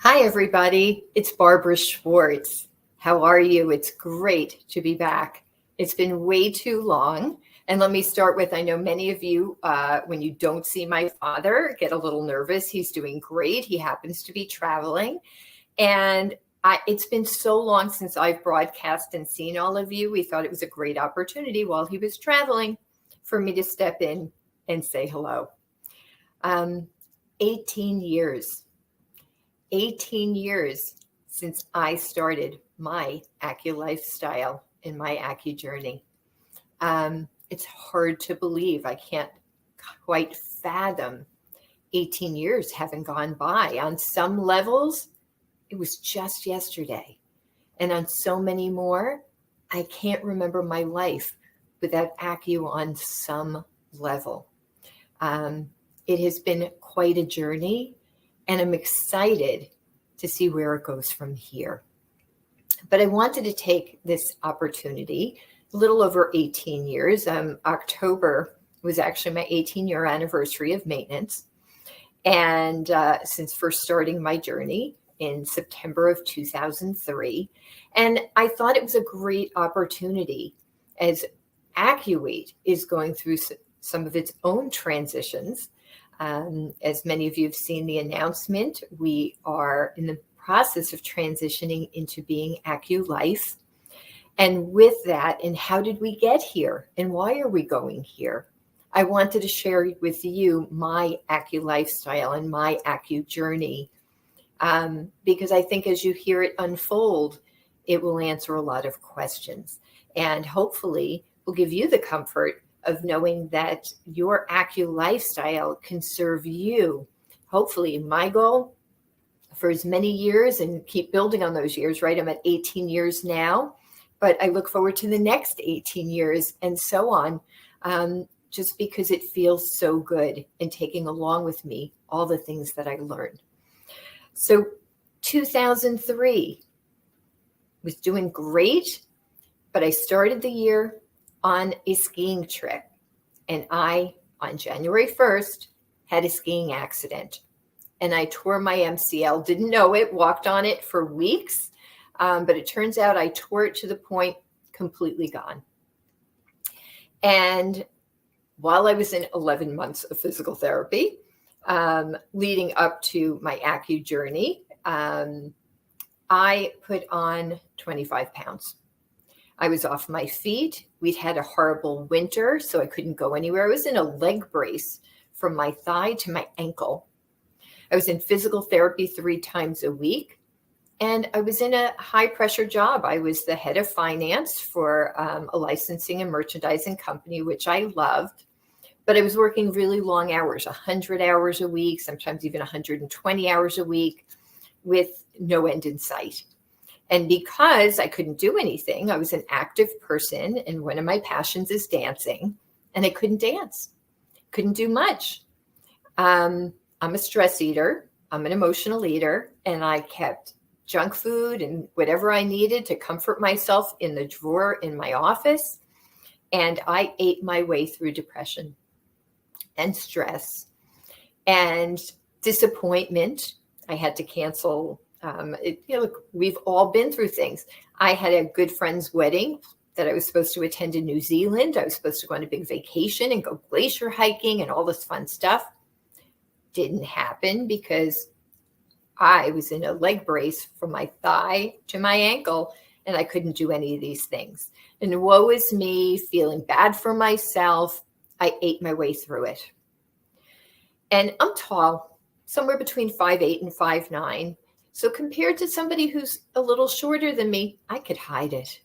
Hi, everybody. It's Barbara Schwartz. How are you? It's great to be back. It's been way too long. And let me start with, I know many of you, when you don't see my father, get a little nervous. He's doing great. He happens to be traveling. And it's been so long since I've broadcast and seen all of you. We thought it was a great opportunity while he was traveling for me to step in and say hello. 18 years. 18 years since I started my Acu lifestyle and my Acu journey. It's hard to believe. I can't quite fathom 18 years having gone by. On some levels, it was just yesterday. And on so many more, I can't remember my life without Acu on some level. It has been quite a journey. And I'm excited to see where it goes from here. But I wanted to take this opportunity, a little over 18 years. October was actually my 18-year anniversary of maintenance. And since first starting my journey in September of 2003. And I thought it was a great opportunity as AccuWeight is going through some of its own transitions. As many of you have seen the announcement, we are in the process of transitioning into being Acu Life. And with that, and how did we get here? And why are we going here? I wanted to share with you my Acu lifestyle and my Acu journey, because I think as you hear it unfold, it will answer a lot of questions. And hopefully will give you the comfort of knowing that your Acu lifestyle can serve you. Hopefully, my goal for as many years and keep building on those years, right? I'm at 18 years now, but I look forward to the next 18 years and so on, just because it feels so good and taking along with me all the things that I learned. So 2003 was doing great, but I started the year on a skiing trip. And I, on January 1st, had a skiing accident. And I tore my MCL, didn't know it, walked on it for weeks. But it turns out I tore it to the point completely gone. And while I was in 11 months of physical therapy, leading up to my Acu journey, I put on 25 pounds. I was off my feet. We'd had a horrible winter, so I couldn't go anywhere. I was in a leg brace from my thigh to my ankle. I was in physical therapy 3 times a week, and I was in a high-pressure job. I was the head of finance for a licensing and merchandising company, which I loved, but I was working really long hours, 100 hours a week, sometimes even 120 hours a week, with no end in sight. And because I couldn't do anything, I was an active person, and one of my passions is dancing, and I couldn't dance, couldn't do much. I'm a stress eater, I'm an emotional eater, and I kept junk food and whatever I needed to comfort myself in the drawer in my office, and I ate my way through depression and stress and disappointment. I had to cancel. Look, we've all been through things. I had a good friend's wedding that I was supposed to attend in New Zealand. I was supposed to go on a big vacation and go glacier hiking and all this fun stuff. Didn't happen because I was in a leg brace from my thigh to my ankle, and I couldn't do any of these things. And woe is me, feeling bad for myself. I ate my way through it. And I'm tall, somewhere between 5'8" and 5'9". So compared to somebody who's a little shorter than me, I could hide it.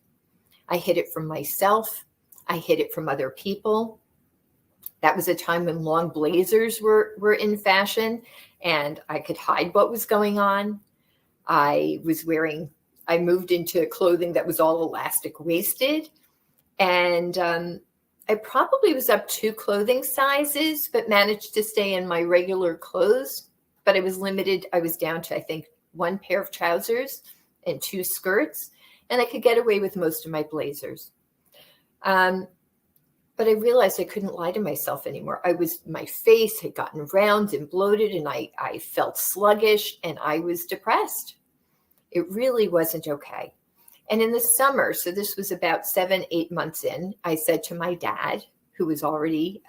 I hid it from myself. I hid it from other people. That was a time when long blazers were in fashion, and I could hide what was going on. I moved into clothing that was all elastic waisted, and I probably was up 2 clothing sizes, but managed to stay in my regular clothes. But I was limited. I was down to, I think, 1 pair of trousers and 2 skirts, and I could get away with most of my blazers. But I realized I couldn't lie to myself anymore. My face had gotten round and bloated, and I felt sluggish, and I was depressed. It really wasn't okay. And in the summer, so this was about 7-8 months in, I said to my dad, who was already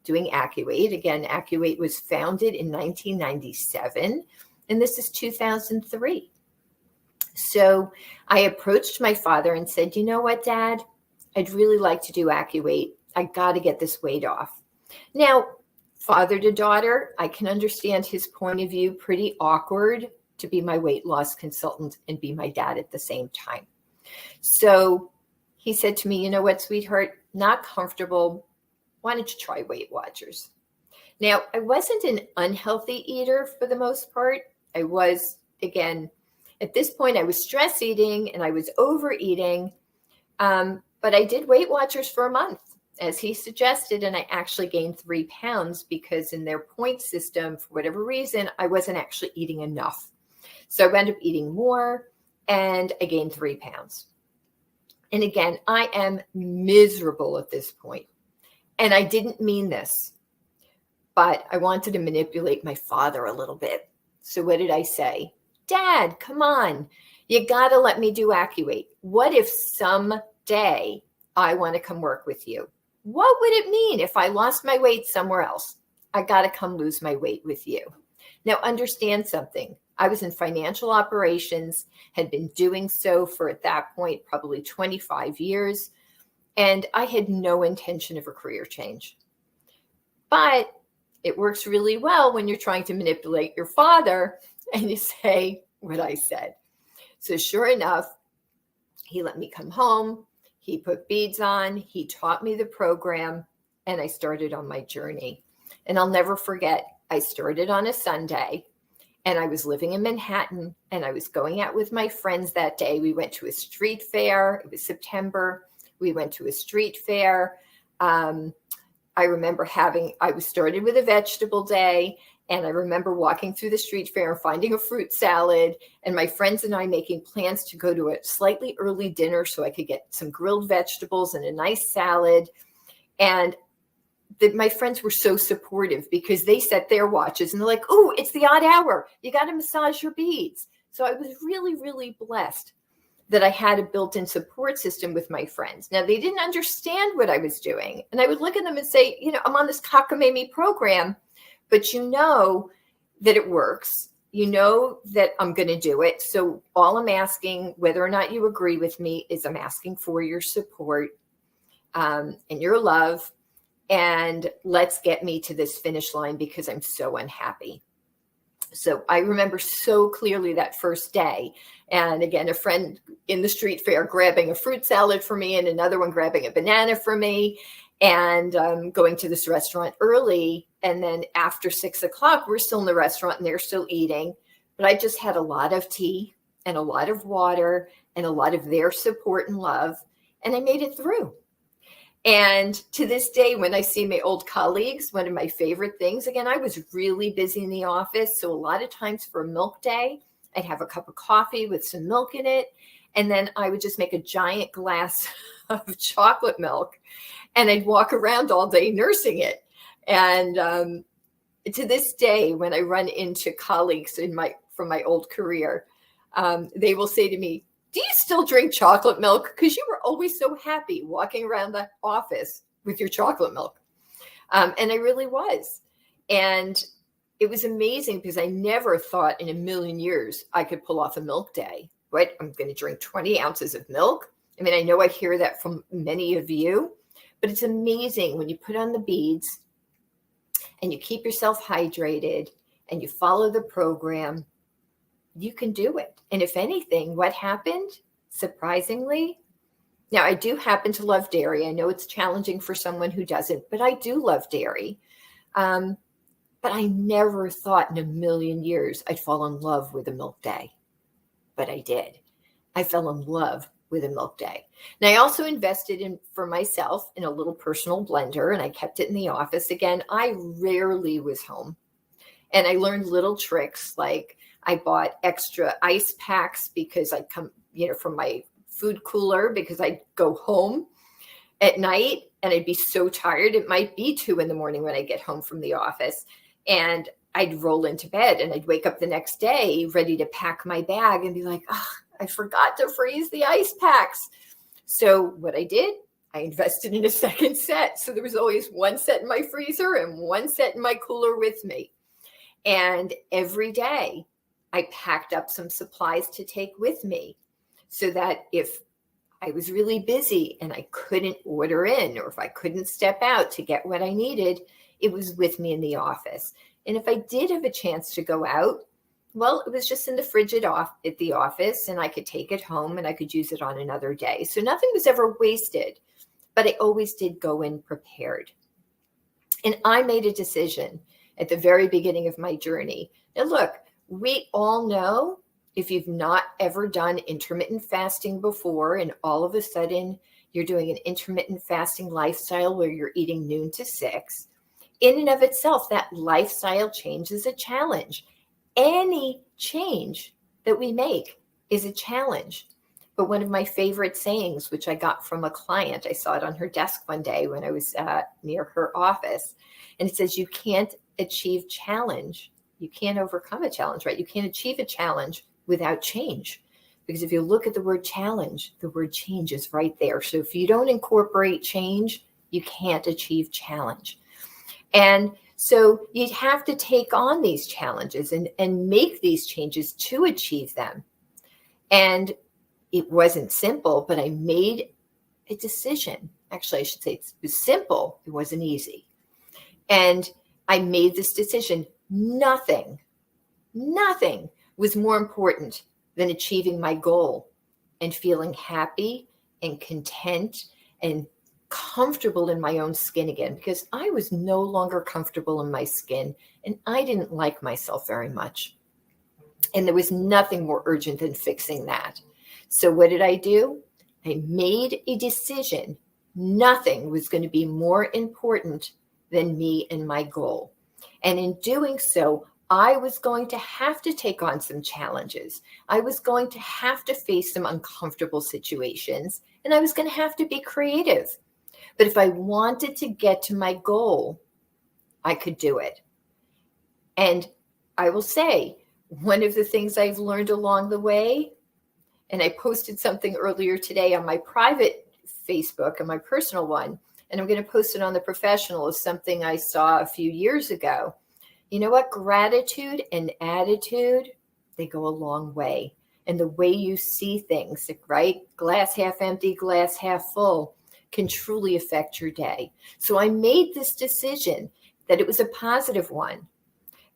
doing AccuWeight. Again, AccuWeight was founded in 1997, and this is 2003. So I approached my father and said, you know what, Dad? I'd really like to do AccuWeight. I got to get this weight off. Now, father to daughter, I can understand his point of view. Pretty awkward to be my weight loss consultant and be my dad at the same time. So he said to me, you know what, sweetheart, not comfortable. Why don't you try Weight Watchers? Now, I wasn't an unhealthy eater for the most part. I was, again, at this point, I was stress eating and I was overeating. But I did Weight Watchers for a month, as he suggested, and I actually gained 3 pounds because in their point system, for whatever reason, I wasn't actually eating enough. So I wound up eating more, and I gained 3 pounds. And again, I am miserable at this point. And I didn't mean this, but I wanted to manipulate my father a little bit. So what did I say? Dad, come on. You got to let me do AccuWeight. What if someday I want to come work with you? What would it mean if I lost my weight somewhere else? I got to come lose my weight with you. Now, understand something. I was in financial operations, had been doing so for, at that point, probably 25 years, and I had no intention of a career change. But it works really well when you're trying to manipulate your father and you say what I said. So sure enough, he let me come home. He put beads on. He taught me the program, and I started on my journey. And I'll never forget, I started on a Sunday, and I was living in Manhattan, and I was going out with my friends that day. We went to a street fair. It was September. We went to a street fair. I remember I was started with a vegetable day, and I remember walking through the street fair and finding a fruit salad, and my friends and I making plans to go to a slightly early dinner so I could get some grilled vegetables and a nice salad. And my friends were so supportive because they set their watches and they're like, oh, it's the odd hour. You got to massage your beads. So I was really, really blessed that I had a built-in support system with my friends. Now, they didn't understand what I was doing. And I would look at them and say, I'm on this cockamamie program, but you know that it works. You know that I'm going to do it. So all I'm asking, whether or not you agree with me, is I'm asking for your support and your love. And let's get me to this finish line because I'm so unhappy. So I remember so clearly that first day. And again, a friend in the street fair grabbing a fruit salad for me and another one grabbing a banana for me, and going to this restaurant early. And then after 6 o'clock, we're still in the restaurant and they're still eating. But I just had a lot of tea and a lot of water and a lot of their support and love. And I made it through. And to this day, when I see my old colleagues, one of my favorite things, again, I was really busy in the office. So a lot of times for a milk day, I'd have a cup of coffee with some milk in it. And then I would just make a giant glass of chocolate milk. And I'd walk around all day nursing it. And to this day, when I run into colleagues from my old career, they will say to me, do you still drink chocolate milk? Because you were always so happy walking around the office with your chocolate milk. And I really was. And it was amazing because I never thought in a million years I could pull off a milk day. Right? I'm going to drink 20 ounces of milk. I mean, I know I hear that from many of you, but it's amazing when you put on the beads and you keep yourself hydrated and you follow the program, you can do it. And if anything, what happened, surprisingly, now I do happen to love dairy. I know it's challenging for someone who doesn't, but I do love dairy. But I never thought in a million years I'd fall in love with a milk day. But I did. I fell in love with a milk day. And I also invested for myself in a little personal blender, and I kept it in the office. Again, I rarely was home. And I learned little tricks, like I bought extra ice packs because I'd come, from my food cooler because I'd go home. at night and I'd be so tired. It might be 2 a.m. when I get home from the office, and I'd roll into bed and I'd wake up the next day ready to pack my bag and be like, oh, I forgot to freeze the ice packs. So what I did, I invested in a second set. So there was always one set in my freezer and one set in my cooler with me. And every day I packed up some supplies to take with me so that if I was really busy and I couldn't order in, or if I couldn't step out to get what I needed, it was with me in the office. And if I did have a chance to go out, well, it was just in the fridge at the office, and I could take it home and I could use it on another day. So nothing was ever wasted, but I always did go in prepared. And I made a decision at the very beginning of my journey. Now, look, we all know, if you've not ever done intermittent fasting before, and all of a sudden you're doing an intermittent fasting lifestyle where you're eating noon to 6, in and of itself, that lifestyle change is a challenge. Any change that we make is a challenge. But one of my favorite sayings, which I got from a client, I saw it on her desk one day when I was near her office, and it says, you can't achieve challenge. You can't overcome a challenge, right? You can't achieve a challenge without change. Because if you look at the word challenge, the word change is right there. So if you don't incorporate change, you can't achieve challenge. And so you'd have to take on these challenges and make these changes to achieve them. And it wasn't simple, but I made a decision. Actually, I should say it was simple. It wasn't easy. And I made this decision. Nothing was more important than achieving my goal and feeling happy and content and comfortable in my own skin again, because I was no longer comfortable in my skin and I didn't like myself very much. And there was nothing more urgent than fixing that. So what did I do? I made a decision. Nothing was going to be more important than me and my goal. And in doing so, I was going to have to take on some challenges. I was going to have to face some uncomfortable situations, and I was going to have to be creative. But if I wanted to get to my goal, I could do it. And I will say, one of the things I've learned along the way, and I posted something earlier today on my private Facebook and my personal one, and I'm going to post it on the professional, is something I saw a few years ago. You know what? Gratitude and attitude, they go a long way. And the way you see things, right? Glass half empty, glass half full, can truly affect your day. So I made this decision that it was a positive one,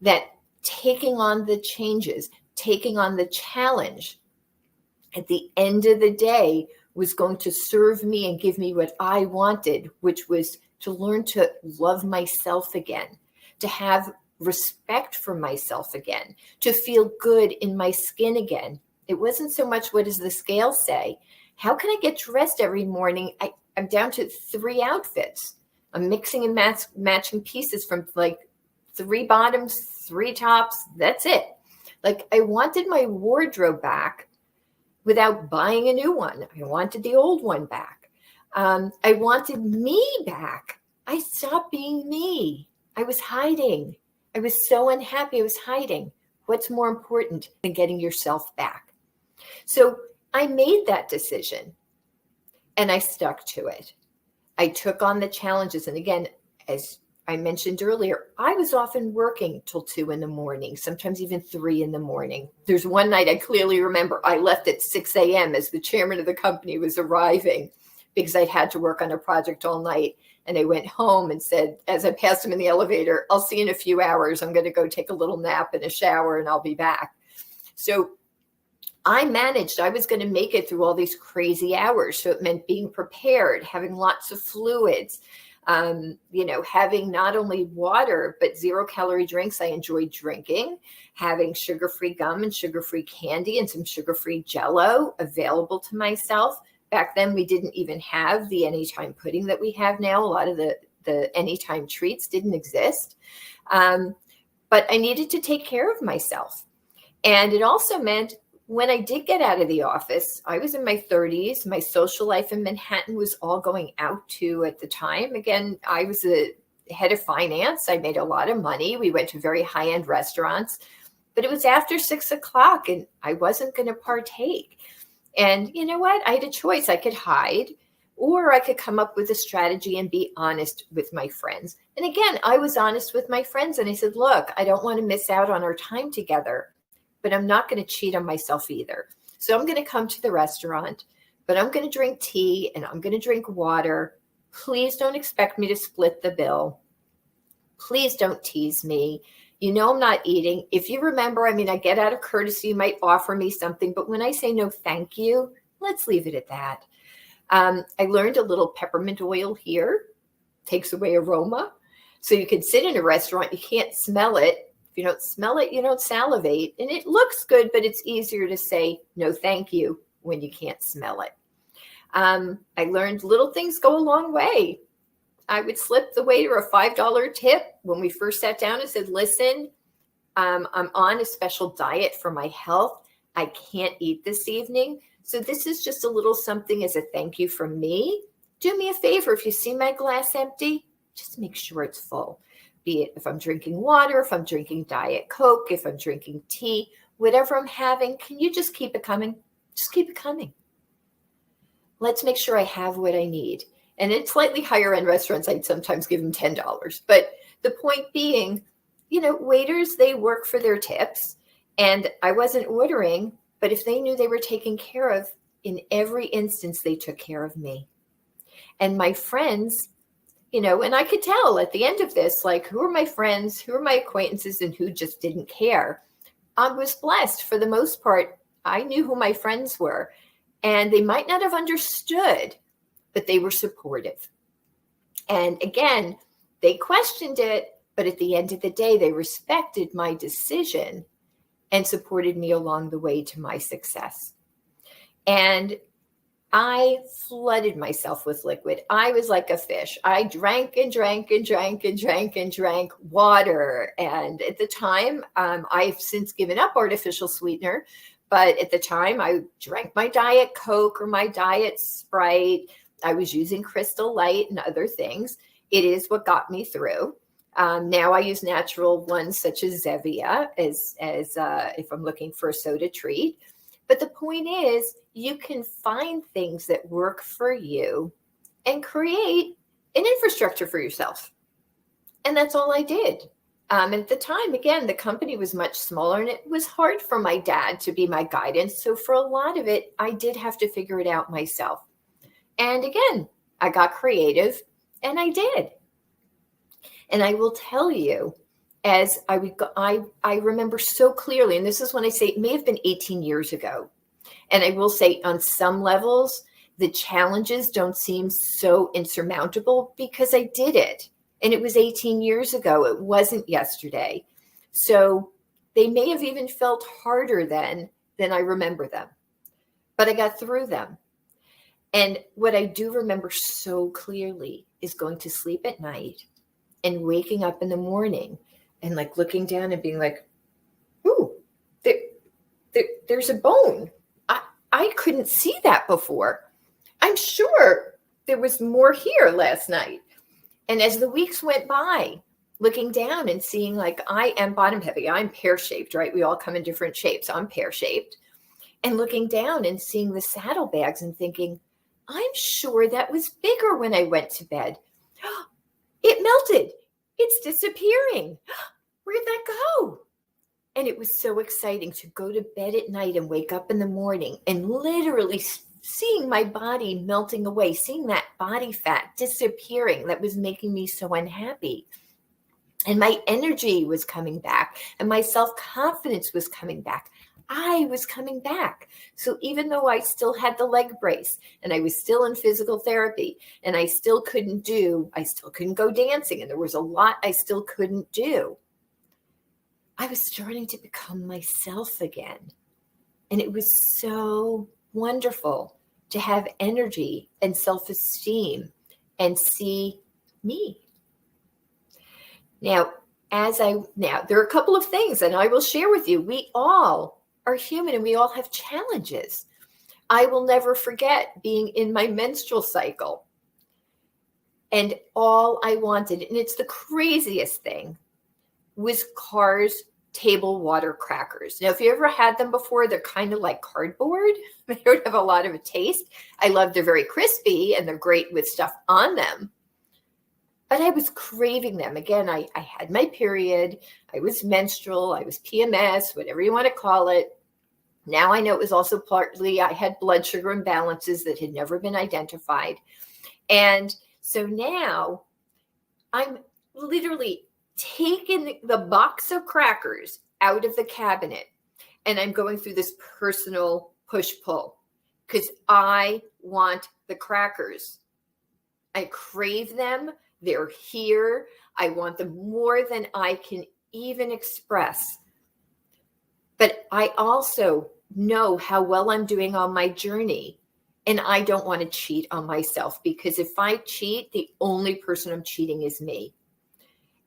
that taking on the changes, taking on the challenge at the end of the day was going to serve me and give me what I wanted, which was to learn to love myself again, to have respect for myself again, to feel good in my skin again. It wasn't so much, what does the scale say? How can I get dressed every morning? I'm down to 3 outfits. I'm mixing and matching pieces from like 3 bottoms, 3 tops. That's it. Like, I wanted my wardrobe back without buying a new one. I wanted the old one back. I wanted me back. I stopped being me. I was hiding. I was so unhappy. I was hiding. What's more important than getting yourself back? So I made that decision and I stuck to it. I took on the challenges. And again, as I mentioned earlier, I was often working till 2 a.m, sometimes even 3 a.m. There's one night I clearly remember I left at 6 a.m. as the chairman of the company was arriving because I'd had to work on a project all night. And I went home and said, as I passed him in the elevator, I'll see you in a few hours. I'm going to go take a little nap and a shower and I'll be back. So I managed. I was going to make it through all these crazy hours. So it meant being prepared, having lots of fluids, having not only water, but 0-calorie drinks I enjoyed drinking, having sugar-free gum and sugar-free candy and some sugar-free Jell-O available to myself. Back then, we didn't even have the anytime pudding that we have now. A lot of the anytime treats didn't exist. But I needed to take care of myself. And it also meant when I did get out of the office, I was in my 30s. My social life in Manhattan was all going out to at the time. Again, I was the head of finance. I made a lot of money. We went to very high-end restaurants, but it was after 6 o'clock and I wasn't going to partake. And you know what? I had a choice. I could hide, or I could come up with a strategy and be honest with my friends. And again, I was honest with my friends and I said, look, I don't want to miss out on our time together, but I'm not going to cheat on myself either. So I'm going to come to the restaurant, but I'm going to drink tea and I'm going to drink water. Please don't expect me to split the bill. Please don't tease me. You know I'm not eating. If you remember, I get out of courtesy, you might offer me something, but when I say no, thank you, let's leave it at that. I learned a little peppermint oil here takes away aroma. So you can sit in a restaurant, you can't smell it. If you don't smell it, you don't salivate. And it looks good, but it's easier to say no thank you when you can't smell it. I learned little things go a long way. I would slip the waiter a $5 tip when we first sat down and said, listen, I'm on a special diet for my health. I can't eat this evening. So this is just a little something as a thank you from me. Do me a favor. If you see my glass empty, just make sure it's full. Be it if I'm drinking water, if I'm drinking Diet Coke, if I'm drinking tea, whatever I'm having, can you just keep it coming? Just keep it coming. Let's make sure I have what I need. And in slightly higher end restaurants, I'd sometimes give them $10. But the point being, waiters, they work for their tips. And I wasn't ordering, but if they knew they were taken care of, in every instance, they took care of me. And my friends, and I could tell at the end of this, like, who are my friends, who are my acquaintances, and who just didn't care. I was blessed. For the most part, I knew who my friends were. And they might not have understood, but they were supportive. And again, they questioned it, but at the end of the day, they respected my decision and supported me along the way to my success. And I flooded myself with liquid. I was like a fish. I drank and drank and drank and drank and drank water. And at the time, I've since given up artificial sweetener, but at the time I drank my Diet Coke or my Diet Sprite. I was using Crystal Light and other things. It is what got me through. Now I use natural ones such as Zevia as if I'm looking for a soda treat. But the point is, you can find things that work for you and create an infrastructure for yourself. And that's all I did. At the time, again, the company was much smaller and it was hard for my dad to be my guidance. So for a lot of it, I did have to figure it out myself. And again, I got creative and I did. And I will tell you, as I remember so clearly, and this is when I say it may have been 18 years ago. And I will say on some levels, the challenges don't seem so insurmountable because I did it. And it was 18 years ago. It wasn't yesterday. So they may have even felt harder then than I remember them. But I got through them. And what I do remember so clearly is going to sleep at night and waking up in the morning and like looking down and being like, ooh, there's a bone. I couldn't see that before. I'm sure there was more here last night. And as the weeks went by, looking down and seeing like I am bottom heavy, I'm pear-shaped, right? We all come in different shapes. I'm pear-shaped. And looking down and seeing the saddlebags and thinking, I'm sure that was bigger when I went to bed. It melted. It's disappearing. Where'd that go? And it was so exciting to go to bed at night and wake up in the morning and literally seeing my body melting away, seeing that body fat disappearing that was making me so unhappy. And my energy was coming back and my self-confidence was coming back. I was coming back. So even though I still had the leg brace and I was still in physical therapy and I still couldn't go dancing and there was a lot I still couldn't do, I was starting to become myself again. And it was so wonderful to have energy and self-esteem and see me. Now, there are a couple of things that I will share with you. We all are human and we all have challenges. I will never forget being in my menstrual cycle. And all I wanted, and it's the craziest thing, was Carr's table water crackers. Now, if you ever had them before, they're kind of like cardboard. They don't have a lot of a taste. I love they're very crispy and they're great with stuff on them. But I was craving them. Again, I had my period. I was menstrual. I was PMS, whatever you want to call it. Now I know it was also partly I had blood sugar imbalances that had never been identified. And so now I'm literally taking the box of crackers out of the cabinet and I'm going through this personal push-pull because I want the crackers. I crave them. They're here. I want them more than I can even express. But I also know how well I'm doing on my journey. And I don't want to cheat on myself because if I cheat, the only person I'm cheating is me.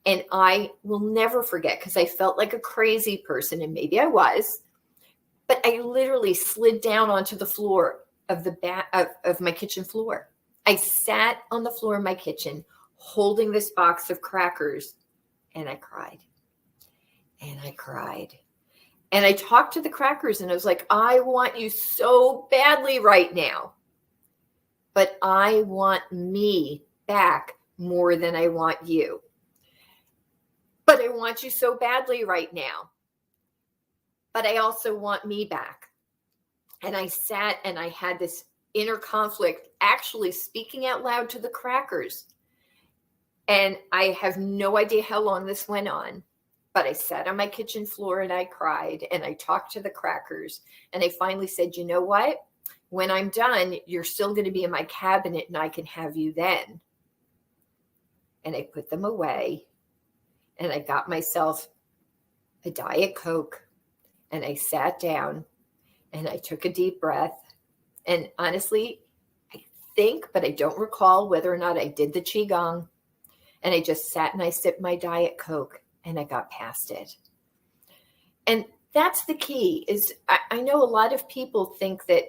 And I will never forget because I felt like a crazy person, and maybe I was, but I literally slid down onto the floor of of my kitchen floor. I sat on the floor of my kitchen holding this box of crackers, and I cried. And I cried. And I talked to the crackers and I was like, I want you so badly right now, but I want me back more than I want you. But I want you so badly right now, but I also want me back. And I sat and I had this inner conflict, actually speaking out loud to the crackers. And I have no idea how long this went on. But I sat on my kitchen floor and I cried and I talked to the crackers and I finally said, you know what? When I'm done, you're still going to be in my cabinet and I can have you then. And I put them away and I got myself a Diet Coke and I sat down and I took a deep breath. And honestly, I think, but I don't recall whether or not I did the Qigong. And I just sat and I sipped my Diet Coke. And I got past it. And that's the key is I know a lot of people think that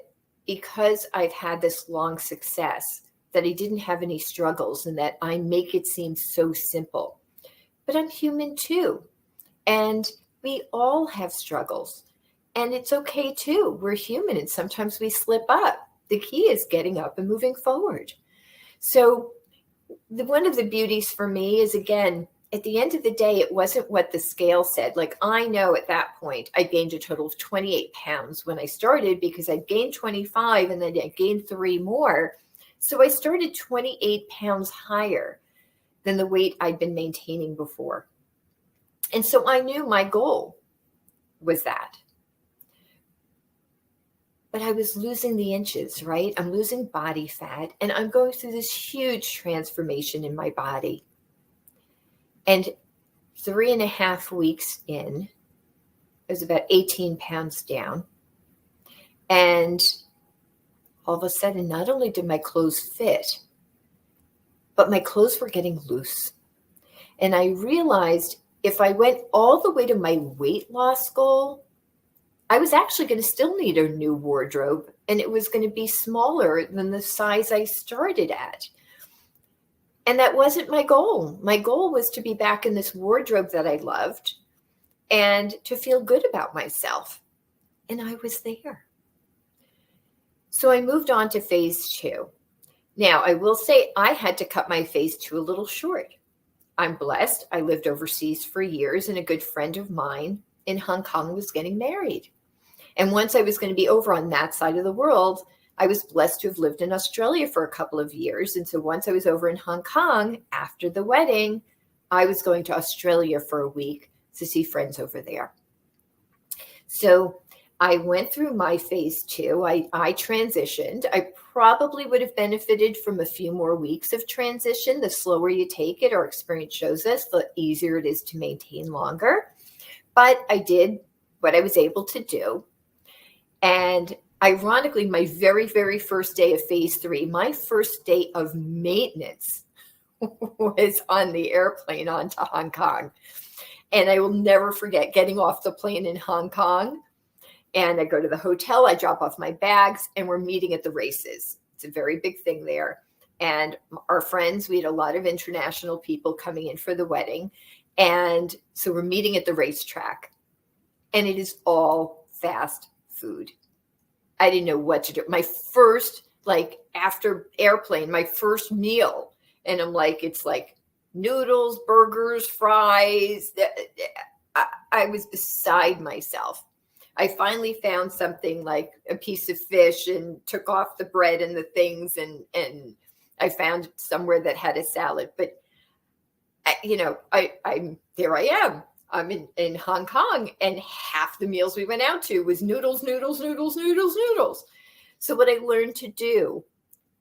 because I've had this long success, that I didn't have any struggles and that I make it seem so simple. But I'm human too. And we all have struggles. And it's okay too. We're human and sometimes we slip up. The key is getting up and moving forward. So one of the beauties for me is, again, at the end of the day, it wasn't what the scale said. Like I know at that point, I gained a total of 28 pounds when I started because I gained 25 and then I gained 3 more. So I started 28 pounds higher than the weight I'd been maintaining before. And so I knew my goal was that. But I was losing the inches, right? I'm losing body fat and I'm going through this huge transformation in my body. And 3.5 weeks in, I was about 18 pounds down. And all of a sudden, not only did my clothes fit, but my clothes were getting loose. And I realized if I went all the way to my weight loss goal, I was actually going to still need a new wardrobe. And it was going to be smaller than the size I started at. And that wasn't my goal. My goal was to be back in this wardrobe that I loved and to feel good about myself. And I was there. So I moved on to phase 2. Now, I will say I had to cut my phase 2 a little short. I'm blessed. I lived overseas for years and a good friend of mine in Hong Kong was getting married. And once I was going to be over on that side of the world, I was blessed to have lived in Australia for a couple of years. And so once I was over in Hong Kong after the wedding, I was going to Australia for a week to see friends over there. So I went through my phase 2. I transitioned. I probably would have benefited from a few more weeks of transition. The slower you take it, our experience shows us, the easier it is to maintain longer. But I did what I was able to do. And ironically, my very, very first day of phase 3, my first day of maintenance was on the airplane on to Hong Kong. And I will never forget getting off the plane in Hong Kong And I go to the hotel, I drop off my bags, and we're meeting at the races. It's a very big thing there. And our friends, we had a lot of international people coming in for the wedding. And so we're meeting at the racetrack. And it is all fast food. I didn't know what to do. My first, after airplane, my first meal. And I'm like, it's like noodles, burgers, fries. I was beside myself. I finally found something like a piece of fish and took off the bread and the things. And I found somewhere that had a salad. But, I'm there I am. I'm in Hong Kong, and half the meals we went out to was noodles, noodles, noodles, noodles, noodles. So what I learned to do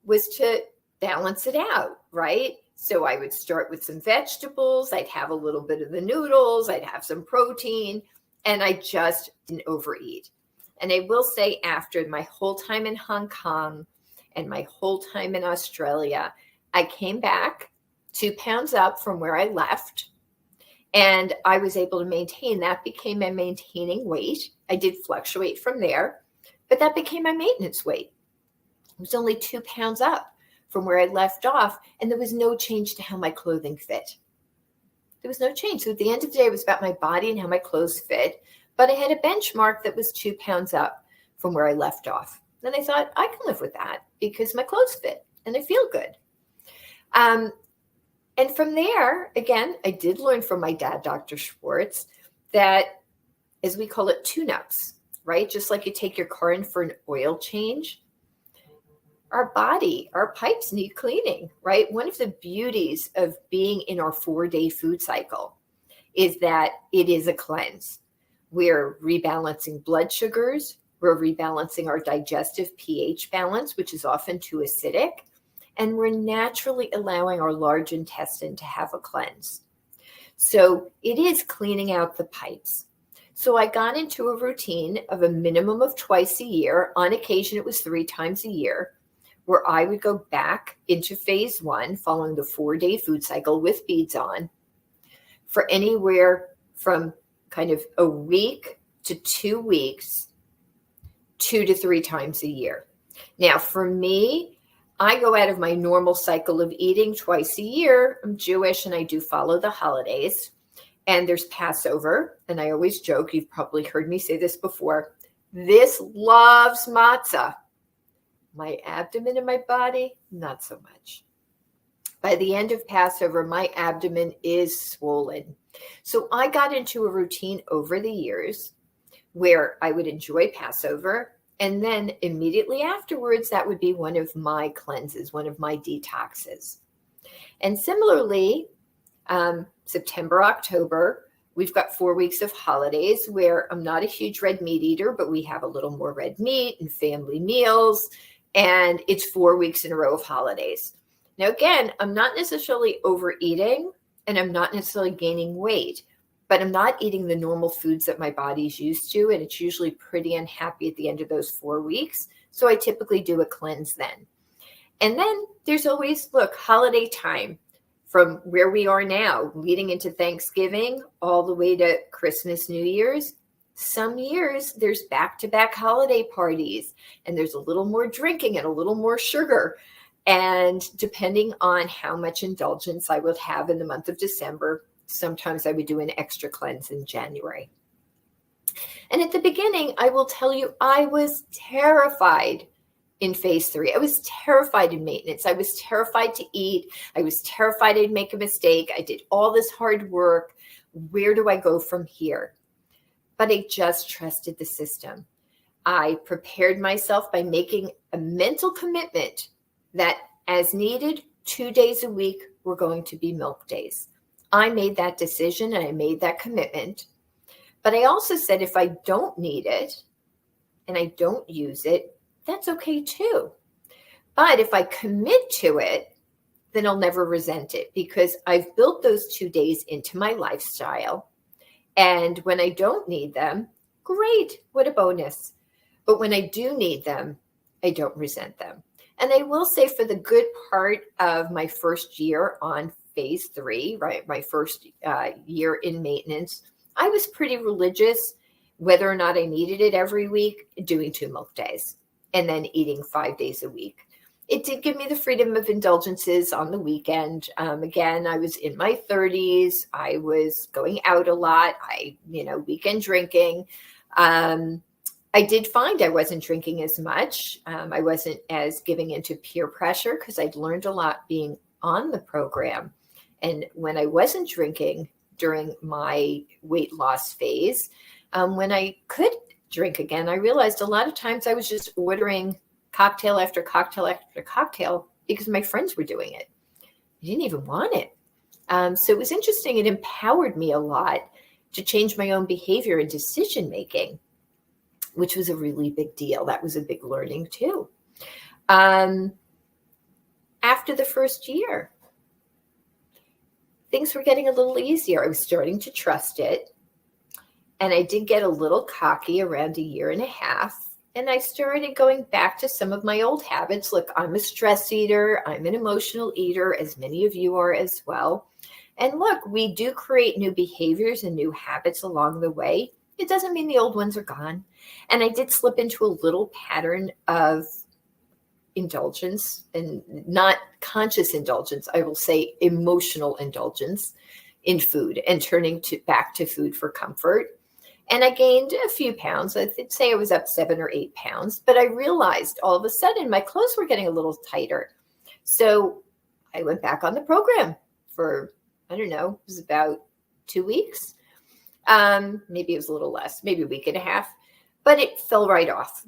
was to balance it out, right? So I would start with some vegetables. I'd have a little bit of the noodles. I'd have some protein, and I just didn't overeat. And I will say, after my whole time in Hong Kong and my whole time in Australia, I came back 2 pounds up from where I left. And I was able to maintain. That became my maintaining weight. I did fluctuate from there, but that became my maintenance weight. It was only 2 pounds up from where I left off, and there was no change to how my clothing fit. There was no change. So at the end of the day, it was about my body and how my clothes fit, but I had a benchmark that was 2 pounds up from where I left off. And I thought, I can live with that because my clothes fit and I feel good. And from there, again, I did learn from my dad, Dr. Schwartz, that, as we call it, tune-ups, right? Just like you take your car in for an oil change, our body, our pipes need cleaning, right? One of the beauties of being in our 4-day food cycle is that it is a cleanse. We're rebalancing blood sugars. We're rebalancing our digestive pH balance, which is often too acidic. And we're naturally allowing our large intestine to have a cleanse. So it is cleaning out the pipes. So I got into a routine of a minimum of twice a year. On occasion, it was 3 times a year, where I would go back into phase 1, following the 4-day food cycle with beads on, for anywhere from kind of a week to 2 weeks, 2 to 3 times a year. Now, for me, I go out of my normal cycle of eating twice a year. I'm Jewish and I do follow the holidays. And there's Passover. And I always joke, you've probably heard me say this before, this loves matzah. My abdomen and my body, not so much. By the end of Passover, my abdomen is swollen. So I got into a routine over the years where I would enjoy Passover. And then immediately afterwards, that would be one of my cleanses, one of my detoxes. And similarly, September, October, we've got 4 weeks of holidays where I'm not a huge red meat eater, but we have a little more red meat and family meals. And it's 4 weeks in a row of holidays. Now, again, I'm not necessarily overeating and I'm not necessarily gaining weight, but I'm not eating the normal foods that my body's used to. And it's usually pretty unhappy at the end of those 4 weeks. So I typically do a cleanse then. And then there's always, holiday time, from where we are now, leading into Thanksgiving, all the way to Christmas, New Year's. Some years there's back-to-back holiday parties and there's a little more drinking and a little more sugar. And depending on how much indulgence I would have in the month of December, sometimes I would do an extra cleanse in January. And at the beginning, I will tell you, I was terrified in phase 3. I was terrified in maintenance. I was terrified to eat. I was terrified I'd make a mistake. I did all this hard work. Where do I go from here? But I just trusted the system. I prepared myself by making a mental commitment that as needed, 2 days a week were going to be milk days. I made that decision and I made that commitment. But I also said, if I don't need it and I don't use it, that's okay too. But if I commit to it, then I'll never resent it because I've built those 2 days into my lifestyle. And when I don't need them, great, what a bonus. But when I do need them, I don't resent them. And I will say, for the good part of my first year on phase 3, right, my first year in maintenance, I was pretty religious whether or not I needed it every week, doing 2 milk days and then eating 5 days a week. It did give me the freedom of indulgences on the weekend. Again, I was in my 30s. I was going out a lot. Weekend drinking. I did find I wasn't drinking as much. I wasn't as giving into peer pressure because I'd learned a lot being on the program. And when I wasn't drinking during my weight loss phase, when I could drink again, I realized a lot of times I was just ordering cocktail after cocktail after cocktail because my friends were doing it. I didn't even want it. So it was interesting. It empowered me a lot to change my own behavior and decision making, which was a really big deal. That was a big learning too. After the first year, things were getting a little easier. I was starting to trust it. And I did get a little cocky around a year and a half. And I started going back to some of my old habits. Look, I'm a stress eater. I'm an emotional eater, as many of you are as well. And look, we do create new behaviors and new habits along the way. It doesn't mean the old ones are gone. And I did slip into a little pattern of indulgence, and not conscious indulgence. I will say emotional indulgence in food and turning back to food for comfort. And I gained a few pounds. I'd say I was up 7 or 8 pounds, but I realized all of a sudden my clothes were getting a little tighter. So I went back on the program for, I don't know, it was about 2 weeks. Maybe it was a little less, maybe a week and a half, but it fell right off.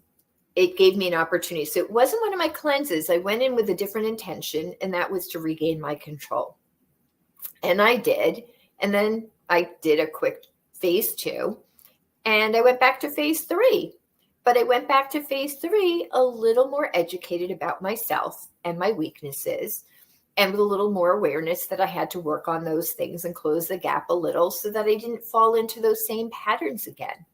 It gave me an opportunity. So it wasn't one of my cleanses. I went in with a different intention, and that was to regain my control. And I did. And then I did a quick phase 2. And I went back to phase 3, but I went back to phase 3 a little more educated about myself and my weaknesses, and with a little more awareness that I had to work on those things and close the gap a little so that I didn't fall into those same patterns again.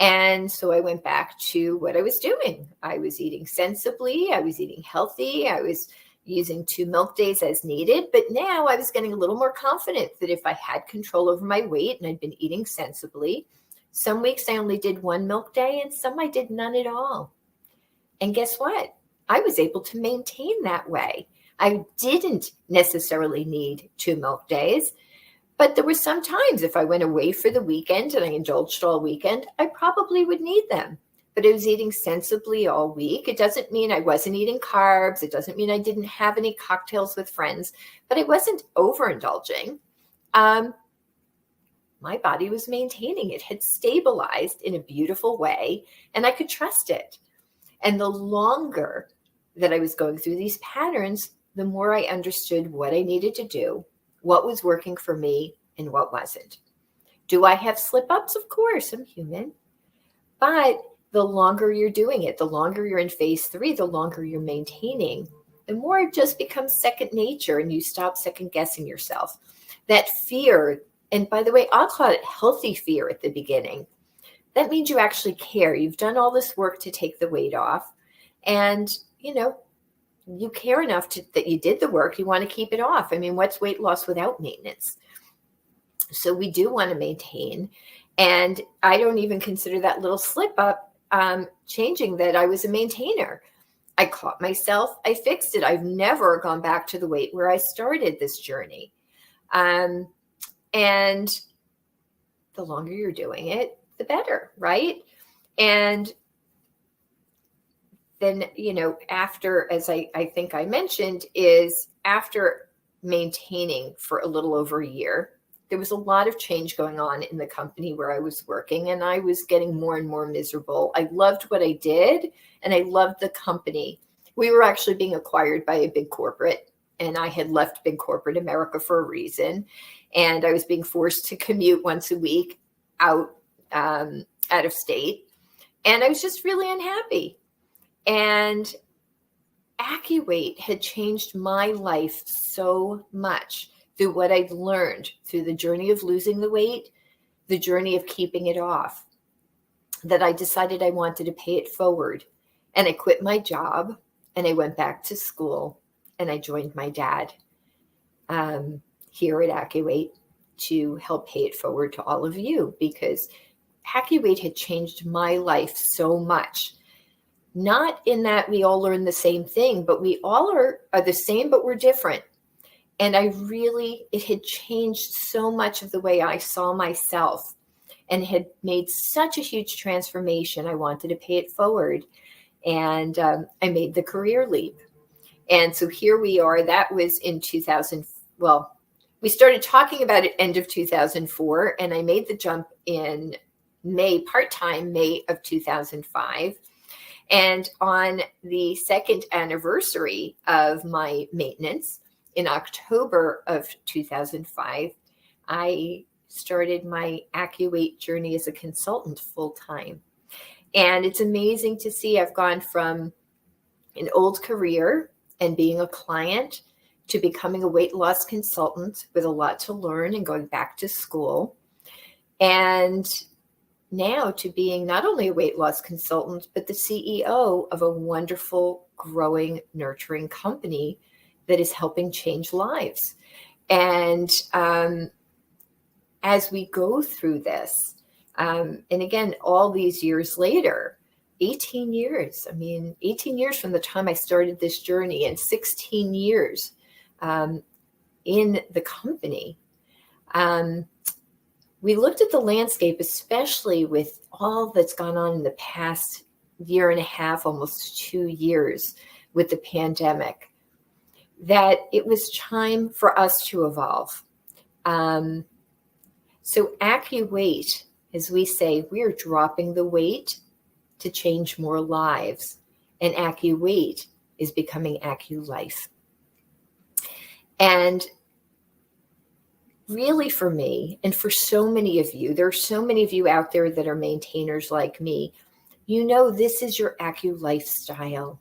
And so I went back to what I was doing. I was eating sensibly. I was eating healthy. I was using 2 milk days as needed. But now I was getting a little more confident that if I had control over my weight and I'd been eating sensibly, some weeks I only did 1 milk day and some I did none at all. And guess what? I was able to maintain that way. I didn't necessarily need 2 milk days, but there were some times if I went away for the weekend and I indulged all weekend, I probably would need them. But I was eating sensibly all week. It doesn't mean I wasn't eating carbs. It doesn't mean I didn't have any cocktails with friends, but I wasn't overindulging. My body was maintaining. It had stabilized in a beautiful way, and I could trust it. And the longer that I was going through these patterns, the more I understood what I needed to do, what was working for me, and what wasn't. Do I have slip-ups? Of course, I'm human. But the longer you're doing it, the longer you're in phase 3, the longer you're maintaining, the more it just becomes second nature and you stop second-guessing yourself. That fear, and by the way, I'll call it healthy fear at the beginning. That means you actually care. You've done all this work to take the weight off. And, you care enough that you did the work. You want to keep it off. I mean, what's weight loss without maintenance? So we do want to maintain. And I don't even consider that little slip up changing that I was a maintainer. I caught myself. I fixed it. I've never gone back to the weight where I started this journey. And the longer you're doing it, the better, right? And then, after, as I think I mentioned, is after maintaining for a little over a year, there was a lot of change going on in the company where I was working, and I was getting more and more miserable. I loved what I did, and I loved the company. We were actually being acquired by a big corporate, and I had left big corporate America for a reason, and I was being forced to commute once a week out of state, and I was just really unhappy. And AccuWeight had changed my life so much through what I'd learned through the journey of losing the weight, the journey of keeping it off, that I decided I wanted to pay it forward. And I quit my job and I went back to school and I joined my dad here at AccuWeight to help pay it forward to all of you, because AccuWeight had changed my life so much. Not in that we all learn the same thing, but we all are the same, but we're different. And it had changed so much of the way I saw myself and had made such a huge transformation. I wanted to pay it forward. And I made the career leap. And so here we are. That was in 2000. Well, we started talking about it end of 2004, and I made the jump in part-time May of 2005. And on the second anniversary of my maintenance in October of 2005, I started my AccuWeight journey as a consultant full-time. And it's amazing to see I've gone from an old career and being a client to becoming a weight loss consultant with a lot to learn and going back to school. And now to being not only a weight loss consultant, but the CEO of a wonderful, growing, nurturing company that is helping change lives. And as we go through this, and again, all these years later, 18 years from the time I started this journey and 16 years in the company, we looked at the landscape, especially with all that's gone on in the past year and a half, almost 2 years with the pandemic, that it was time for us to evolve. So AccuWeight, as we say, we are dropping the weight to change more lives. And AccuWeight is becoming AccuLife. And really for me, and for so many of you, there are so many of you out there that are maintainers like me, this is your AccuLifestyle.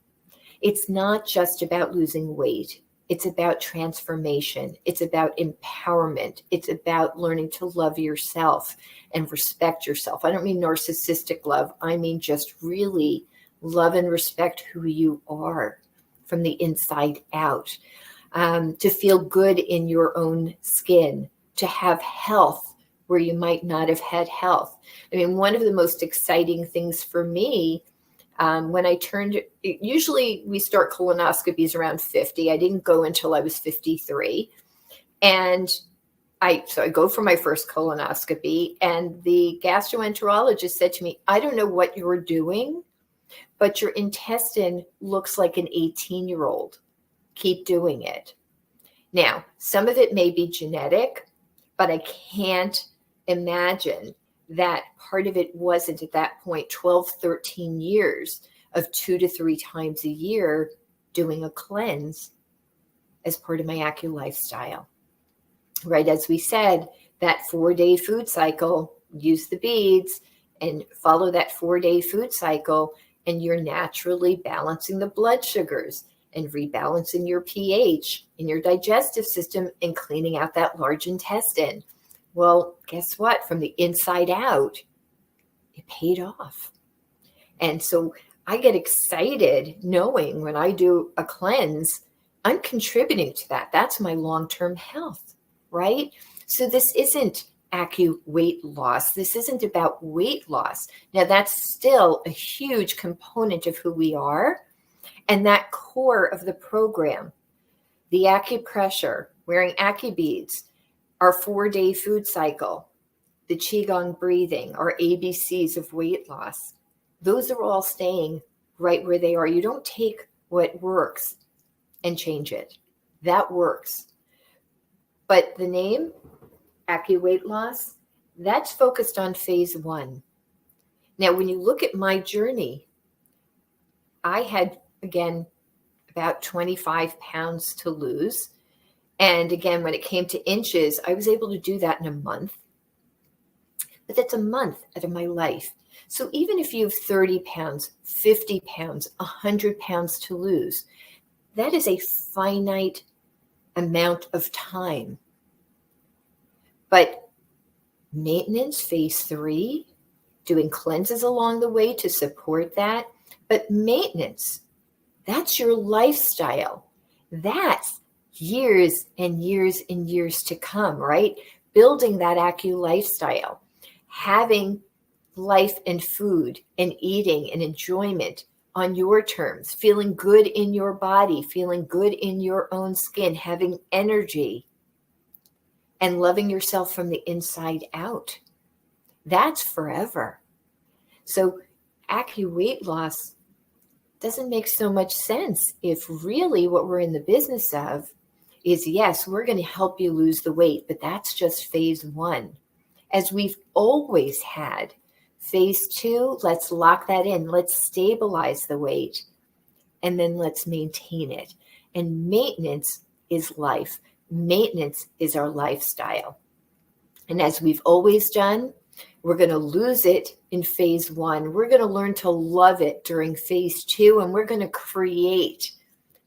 It's not just about losing weight. It's about transformation. It's about empowerment. It's about learning to love yourself and respect yourself. I don't mean narcissistic love. I mean just really love and respect who you are from the inside out. To feel good in your own skin, to have health where you might not have had health. I mean, one of the most exciting things for me, when I usually we start colonoscopies around 50. I didn't go until I was 53. And so I go for my first colonoscopy, and the gastroenterologist said to me, I don't know what you're doing, but your intestine looks like an 18-year-old. Keep doing it. Now, some of it may be genetic, but I can't imagine that part of it wasn't at that point 12, 13 years of 2 to 3 times a year doing a cleanse as part of my AccuLifestyle. Right, as we said, that 4-day food cycle, use the beads and follow that 4-day food cycle, and you're naturally balancing the blood sugars and rebalancing your pH in your digestive system and cleaning out that large intestine. Well, guess what? From the inside out, it paid off. And so I get excited knowing when I do a cleanse, I'm contributing to that. That's my long-term health, right? So this isn't AccuWeight loss. This isn't about weight loss. Now, that's still a huge component of who we are. And that core of the program, the acupressure, wearing AccuBeads, our 4-day food cycle, the Qigong breathing, our ABCs of weight loss, those are all staying right where they are. You don't take what works and change it. That works. But the name, AccuWeight Loss, that's focused on phase 1. Now, when you look at my journey, I had, again, about 25 pounds to lose. And again, when it came to inches, I was able to do that in a month. But that's a month out of my life. So even if you have 30 pounds, 50 pounds, 100 pounds to lose, that is a finite amount of time. But maintenance, phase 3, doing cleanses along the way to support that. But maintenance, that's your lifestyle. That's years and years and years to come, right? Building that AccuLifestyle, having life and food and eating and enjoyment on your terms, feeling good in your body, feeling good in your own skin, having energy, and loving yourself from the inside out. That's forever. So weight loss doesn't make so much sense if really what we're in the business of is, yes, we're going to help you lose the weight, but that's just phase 1. As we've always had. Phase 2, let's lock that in. Let's stabilize the weight, and then let's maintain it. And maintenance is life. Maintenance is our lifestyle. And as we've always done, we're going to lose it in phase 1. We're going to learn to love it during phase 2, and we're going to create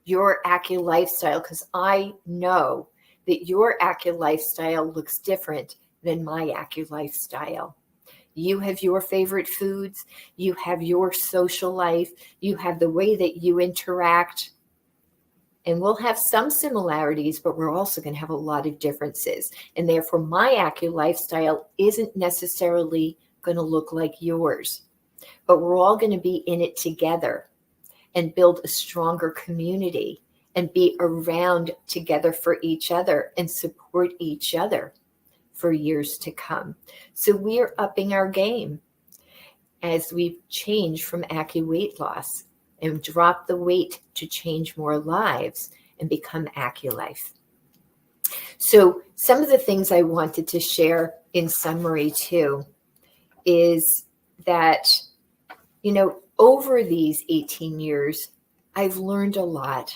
your lifestyle, because I know that your lifestyle looks different than my lifestyle. You have your favorite foods, you have your social life, you have the way that you interact, and we'll have some similarities, but we're also going to have a lot of differences. And therefore, my lifestyle isn't necessarily going to look like yours, but we're all going to be in it together and build a stronger community and be around together for each other and support each other for years to come. So we're upping our game as we change from weight loss and drop the weight to change more lives and become AccuLife. So some of the things I wanted to share in summary too is that, over these 18 years, I've learned a lot.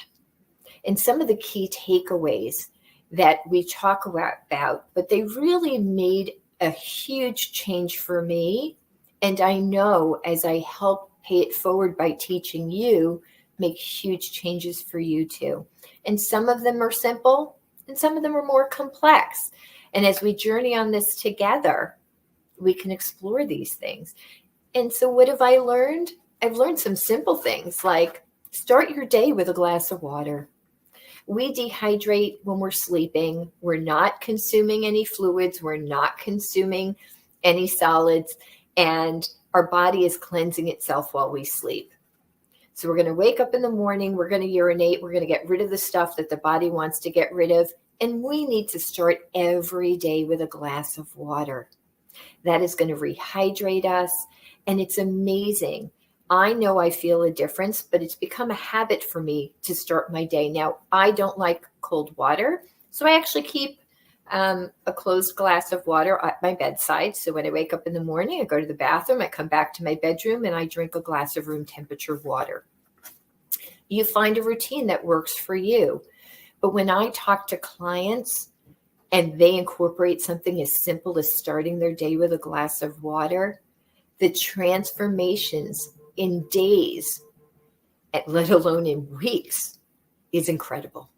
And some of the key takeaways that we talk about, but they really made a huge change for me. And I know as I help pay it forward by teaching you, make huge changes for you too. And some of them are simple and some of them are more complex. And as we journey on this together, we can explore these things. And so what have I learned? I've learned some simple things like start your day with a glass of water. We dehydrate when we're sleeping. We're not consuming any fluids. We're not consuming any solids. And our body is cleansing itself while we sleep. So we're going to wake up in the morning. We're going to urinate. We're going to get rid of the stuff that the body wants to get rid of. And we need to start every day with a glass of water. That is going to rehydrate us. And it's amazing. I know I feel a difference, but it's become a habit for me to start my day. Now, I don't like cold water, so I actually keep a closed glass of water at my bedside. So when I wake up in the morning, I go to the bathroom, I come back to my bedroom, and I drink a glass of room temperature water. You find a routine that works for you. But when I talk to clients and they incorporate something as simple as starting their day with a glass of water, the transformations in days, let alone in weeks, is incredible.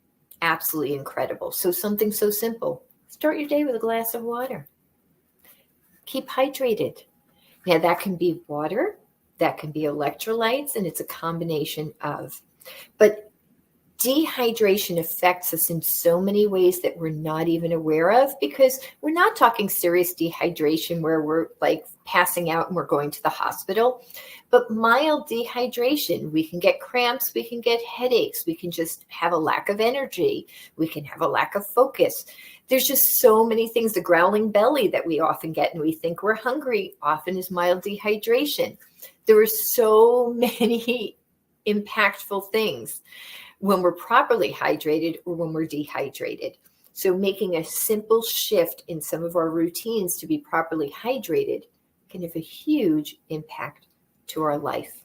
Absolutely incredible. So something so simple. Start your day with a glass of water. Keep hydrated. Now that can be water, that can be electrolytes, and it's a combination of. But dehydration affects us in so many ways that we're not even aware of, because we're not talking serious dehydration where we're like passing out and we're going to the hospital, but mild dehydration. We can get cramps, we can get headaches, we can just have a lack of energy, we can have a lack of focus. There's just so many things. The growling belly that we often get and we think we're hungry often is mild dehydration. There are so many impactful things when we're properly hydrated or when we're dehydrated. So making a simple shift in some of our routines to be properly hydrated can have a huge impact to our life.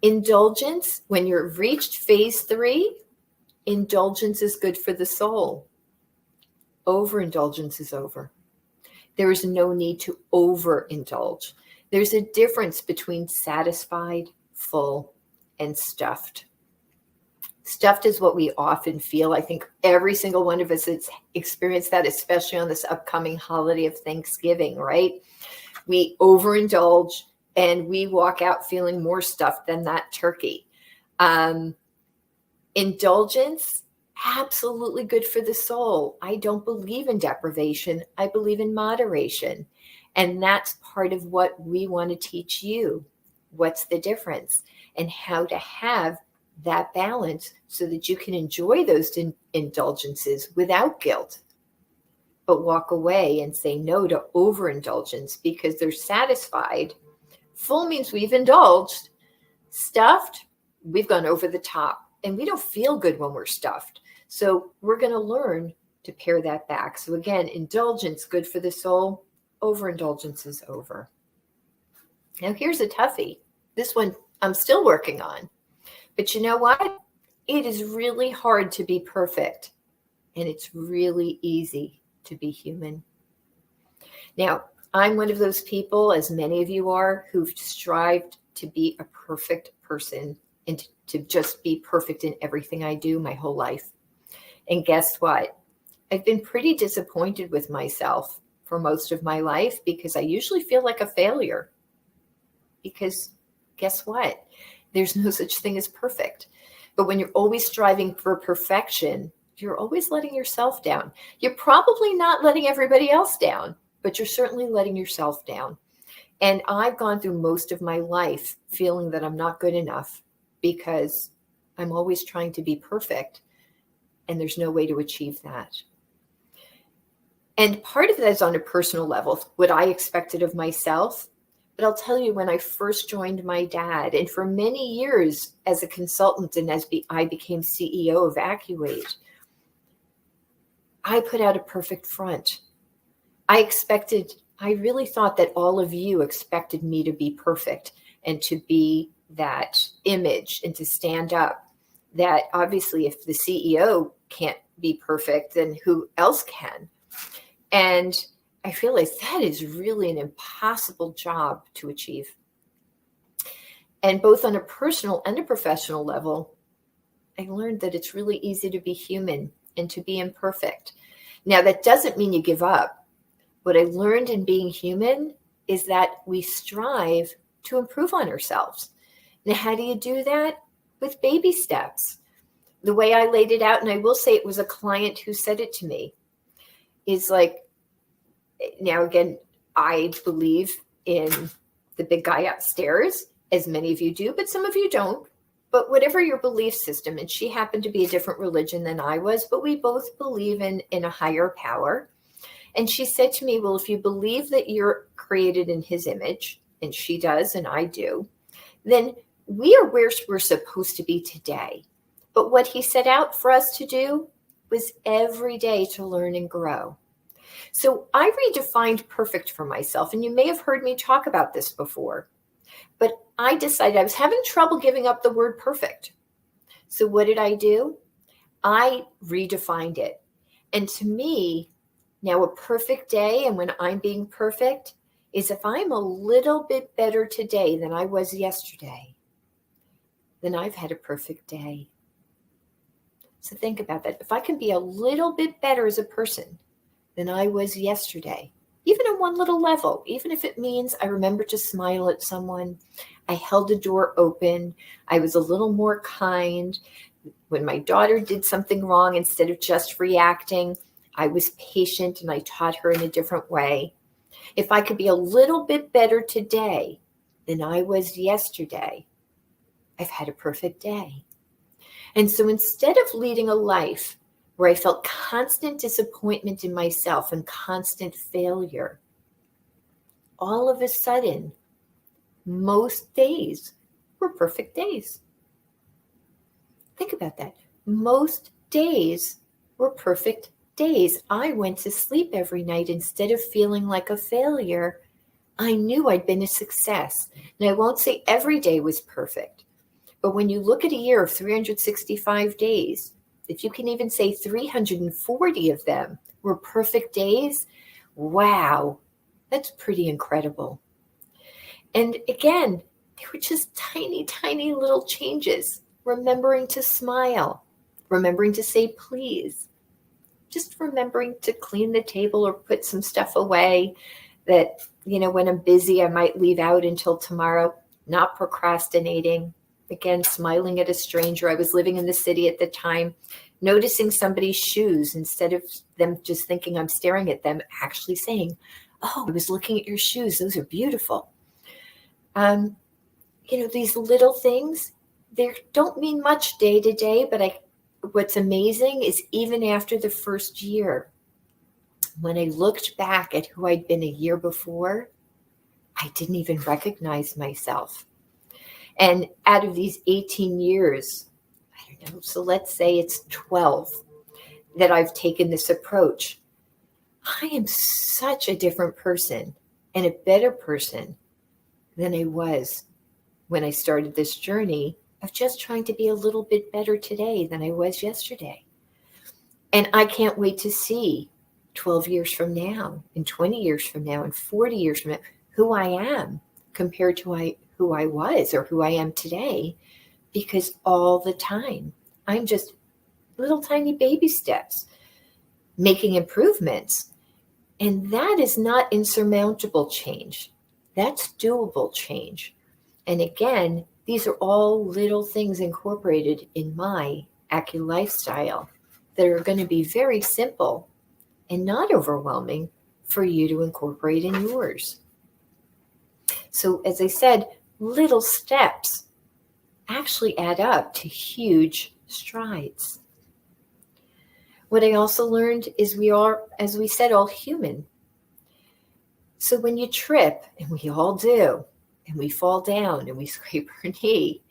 Indulgence, when you've reached phase 3, indulgence is good for the soul. Overindulgence is over. There is no need to overindulge. There's a difference between satisfied, full, and stuffed. Stuffed is what we often feel. I think every single one of us has experienced that, especially on this upcoming holiday of Thanksgiving, right? We overindulge and we walk out feeling more stuffed than that turkey. Indulgence, absolutely good for the soul. I don't believe in deprivation. I believe in moderation. And that's part of what we want to teach you. What's the difference and how to have that balance so that you can enjoy those indulgences without guilt, but walk away and say no to overindulgence because they're satisfied. Full means we've indulged. Stuffed, we've gone over the top, and we don't feel good when we're stuffed. So we're going to learn to pare that back. So again, indulgence, good for the soul. Overindulgence is over. Now here's a toughie. This one I'm still working on. But you know what? It is really hard to be perfect. And it's really easy to be human. Now, I'm one of those people, as many of you are, who've strived to be a perfect person and to just be perfect in everything I do my whole life. And guess what? I've been pretty disappointed with myself for most of my life because I usually feel like a failure. Because guess what? There's no such thing as perfect. But when you're always striving for perfection, you're always letting yourself down. You're probably not letting everybody else down, but you're certainly letting yourself down. And I've gone through most of my life feeling that I'm not good enough because I'm always trying to be perfect, and there's no way to achieve that. And part of that is on a personal level, what I expected of myself. But I'll tell you, when I first joined my dad, and for many years as a consultant and as I became CEO of AccuWeight, I put out a perfect front. I really thought that all of you expected me to be perfect and to be that image and to stand up. That obviously if the CEO can't be perfect, then who else can? And I realized that is really an impossible job to achieve. And both on a personal and a professional level, I learned that it's really easy to be human and to be imperfect. Now, that doesn't mean you give up. What I learned in being human is that we strive to improve on ourselves. Now, how do you do that? With baby steps. The way I laid it out, and I will say it was a client who said it to me, is like, now again, I believe in the big guy upstairs, as many of you do, but some of you don't. But whatever your belief system, and she happened to be a different religion than I was, but we both believe in a higher power. And she said to me, well, if you believe that you're created in his image, and she does, and I do, then we are where we're supposed to be today. But what he set out for us to do was every day to learn and grow. So I redefined perfect for myself, and you may have heard me talk about this before, but I decided I was having trouble giving up the word perfect. So what did I do? I redefined it. And to me, now a perfect day, and when I'm being perfect, is if I'm a little bit better today than I was yesterday, then I've had a perfect day. So think about that. If I can be a little bit better as a person than I was yesterday, even on one little level, even if it means I remember to smile at someone, I held the door open, I was a little more kind. When my daughter did something wrong, instead of just reacting, I was patient and I taught her in a different way. If I could be a little bit better today than I was yesterday, I've had a perfect day. And so instead of leading a life where I felt constant disappointment in myself and constant failure, all of a sudden, most days were perfect days. Think about that. Most days were perfect days. I went to sleep every night instead of feeling like a failure. I knew I'd been a success. And I won't say every day was perfect, but when you look at a year of 365 days, if you can even say 340 of them were perfect days, wow, that's pretty incredible. And again, they were just tiny, tiny little changes. Remembering to smile, remembering to say please, just remembering to clean the table or put some stuff away that, when I'm busy, I might leave out until tomorrow, not procrastinating. Again, smiling at a stranger. I was living in the city at the time, noticing somebody's shoes instead of them just thinking I'm staring at them, actually saying, Oh, I was looking at your shoes. Those are beautiful. These little things, they don't mean much day to day, but what's amazing is even after the first year, when I looked back at who I'd been a year before, I didn't even recognize myself. And out of these 18 years, I don't know, so let's say it's 12 that I've taken this approach. I am such a different person and a better person than I was when I started this journey of just trying to be a little bit better today than I was yesterday. And I can't wait to see 12 years from now, and 20 years from now, and 40 years from now, who I am compared to who I was or who I am today, because all the time I'm just little tiny baby steps making improvements. And that is not insurmountable change. That's doable change. And again, these are all little things incorporated in my AccuLifestyle that are going to be very simple and not overwhelming for you to incorporate in yours. So as I said, little steps actually add up to huge strides. What I also learned is we are, as we said, all human. So when you trip, and we all do, and we fall down and we scrape our knee,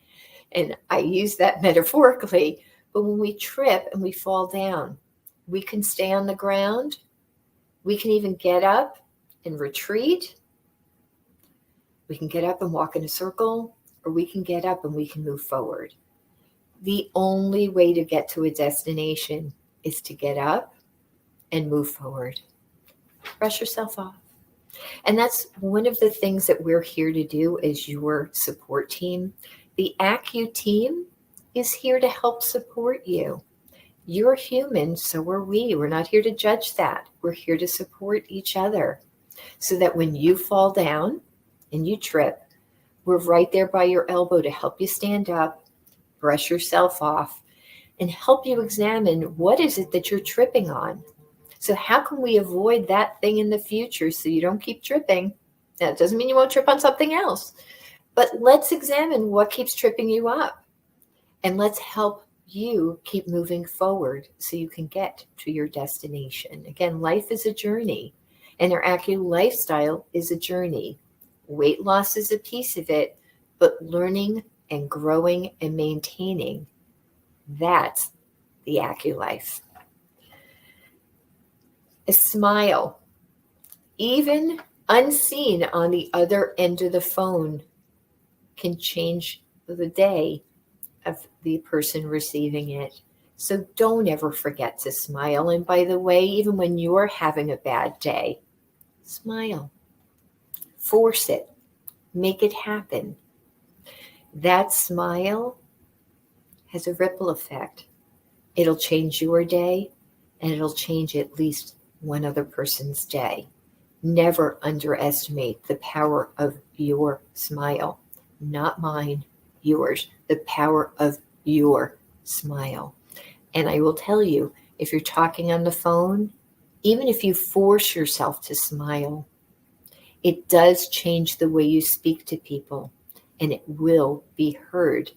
and I use that metaphorically, but when we trip and we fall down, we can stay on the ground. We can even get up and retreat. We can get up and walk in a circle, or we can get up and we can move forward. The only way to get to a destination is to get up and move forward. Brush yourself off. And that's one of the things that we're here to do as your support team. The Accu team is here to help support you. You're human, so are we. We're not here to judge that. We're here to support each other so that when you fall down and you trip, we're right there by your elbow to help you stand up, brush yourself off, and help you examine what is it that you're tripping on. So how can we avoid that thing in the future so you don't keep tripping? Now, it doesn't mean you won't trip on something else, but let's examine what keeps tripping you up, and let's help you keep moving forward so you can get to your destination. Again, life is a journey, and our AccuLifestyle is a journey. Weight loss is a piece of it, but learning and growing and maintaining, that's the AccuLife. A smile, even unseen on the other end of the phone, can change the day of the person receiving it. So don't ever forget to smile. And by the way, even when you're having a bad day, smile. Force it. Make it happen. That smile has a ripple effect. It'll change your day, and it'll change at least one other person's day. Never underestimate the power of your smile. Not mine, yours. The power of your smile. And I will tell you, if you're talking on the phone, even if you force yourself to smile, it does change the way you speak to people, and it will be heard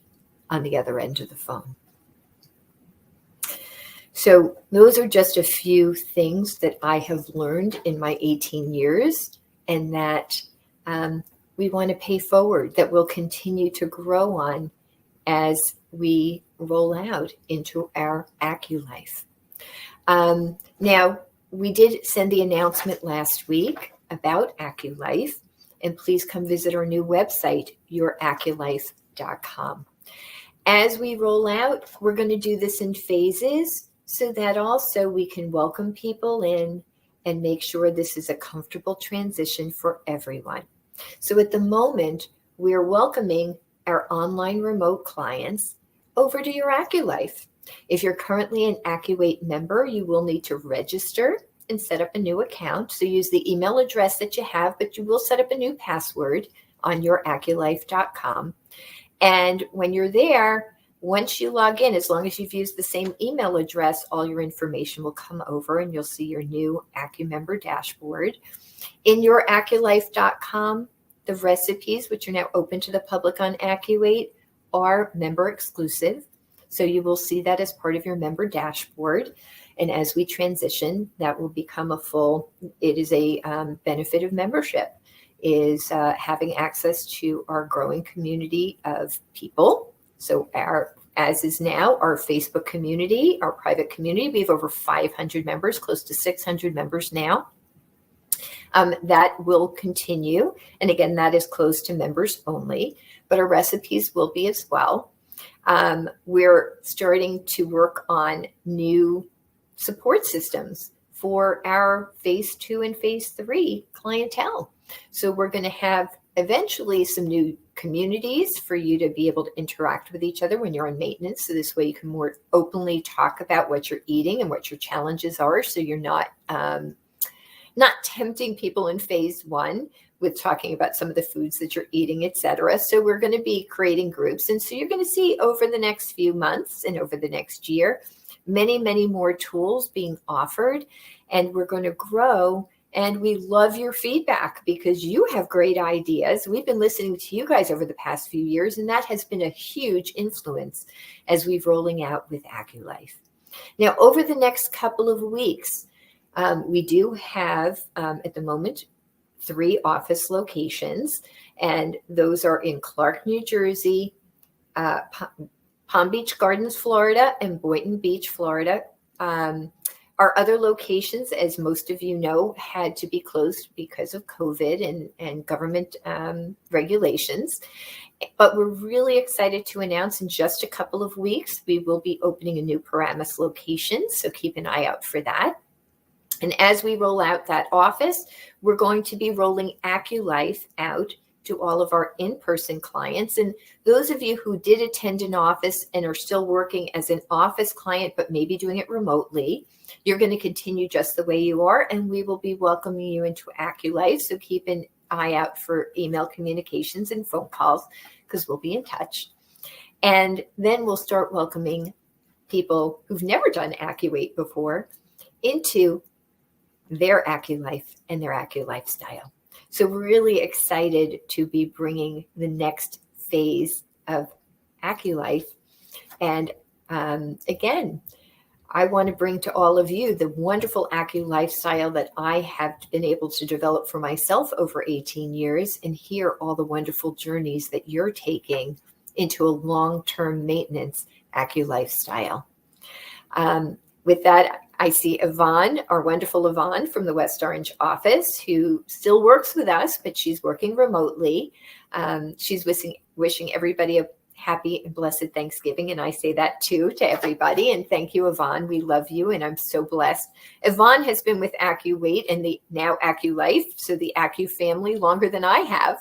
on the other end of the phone. So those are just a few things that I have learned in my 18 years, and that we want to pay forward, that we'll continue to grow on as we roll out into our AccuLife. Now, we did send the announcement last week about AccuLife, and please come visit our new website, youracculife.com. As we roll out, we're going to do this in phases so that also we can welcome people in and make sure this is a comfortable transition for everyone. So at the moment, we're welcoming our online remote clients over to your AccuLife. If you're currently an AccuWeight member, you will need to register and set up a new account. So use the email address that you have, but you will set up a new password on youracculife.com. And when you're there, Once you log in, as long as you've used the same email address, all your information will come over and you'll see your new AccuMember dashboard. In your AccuLife.com, the recipes, which are now open to the public on AccuWeight, are member exclusive. So you will see that as part of your member dashboard. And as we transition, that will become it is a benefit of membership, is having access to our growing community of people. So as is now our Facebook community, our private community, we have over 500 members, close to 600 members now. That will continue. And again, that is closed to members only, but our recipes will be as well. We're starting to work on new support systems for our phase 2 and phase 3 clientele. So we're going to have eventually some new communities for you to be able to interact with each other when you're on maintenance. So this way you can more openly talk about what you're eating and what your challenges are. So you're not tempting people in phase 1 with talking about some of the foods that you're eating, etc. So we're going to be creating groups. And so you're going to see over the next few months and over the next year, many, many more tools being offered. And we're going to grow. And we love your feedback because you have great ideas. We've been listening to you guys over the past few years, and that has been a huge influence as we've rolling out with AccuLife. Now, over the next couple of weeks, we do have, at the moment, 3 office locations, and those are in Clark, New Jersey, Palm Beach Gardens, Florida, and Boynton Beach, Florida. Our other locations, as most of you know, had to be closed because of COVID and government regulations. But we're really excited to announce in just a couple of weeks, we will be opening a new Paramus location. So keep an eye out for that. And as we roll out that office, we're going to be rolling AccuLife out to all of our in-person clients. And those of you who did attend an office and are still working as an office client, but maybe doing it remotely, you're going to continue just the way you are, and we will be welcoming you into AccuLife. So keep an eye out for email communications and phone calls because we'll be in touch. And then we'll start welcoming people who've never done AccuWeight before into their AccuLife and their AccuLifestyle. So we're really excited to be bringing the next phase of AccuLife. And again, I want to bring to all of you the wonderful AccuLifestyle that I have been able to develop for myself over 18 years and hear all the wonderful journeys that you're taking into a long-term maintenance AccuLifestyle. With that, I see Yvonne, our wonderful Yvonne from the West Orange office, who still works with us, but she's working remotely. She's wishing everybody a happy and blessed Thanksgiving. And I say that too to everybody. And thank you, Yvonne. We love you. And I'm so blessed. Yvonne has been with AccuWeight and the now AccuLife, so the Accu family, longer than I have.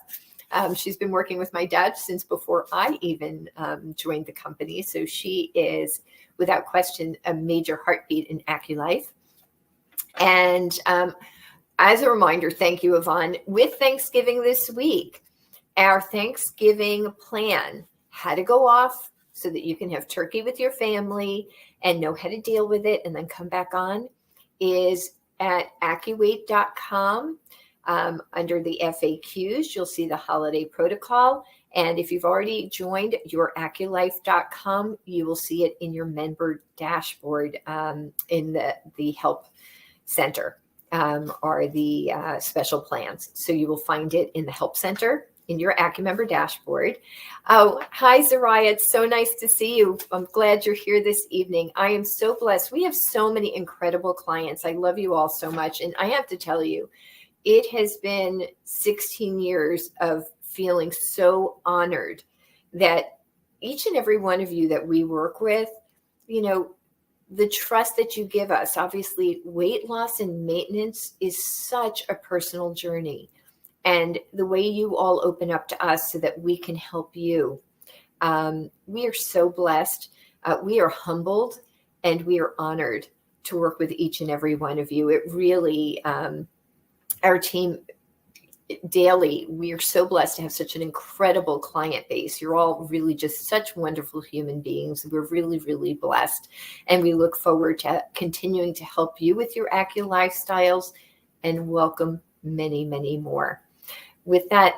She's been working with my dad since before I even joined the company. So she is, without question, a major heartbeat in AccuLife. And as a reminder, thank you, Yvonne. With Thanksgiving this week, our Thanksgiving plan, how to go off so that you can have turkey with your family and know how to deal with it and then come back on, is at AccuWeight.com. Under the FAQs, you'll see the holiday protocol. And if you've already joined your AccuLife.com, you will see it in your member dashboard in the help center or the special plans. So you will find it in the help center in your AccuMember dashboard. Oh, hi, Zariah. It's so nice to see you. I'm glad you're here this evening. I am so blessed. We have so many incredible clients. I love you all so much. And I have to tell you, it has been 16 years of feeling so honored that each and every one of you that we work with, you know, the trust that you give us. Obviously, weight loss and maintenance is such a personal journey. And the way you all open up to us so that we can help you, we are so blessed. We are humbled and we are honored to work with each and every one of you. It really, our team daily. We are so blessed to have such an incredible client base. You're all really just such wonderful human beings. We're really, really blessed. And we look forward to continuing to help you with your Acu lifestyles and welcome many, many more. With that,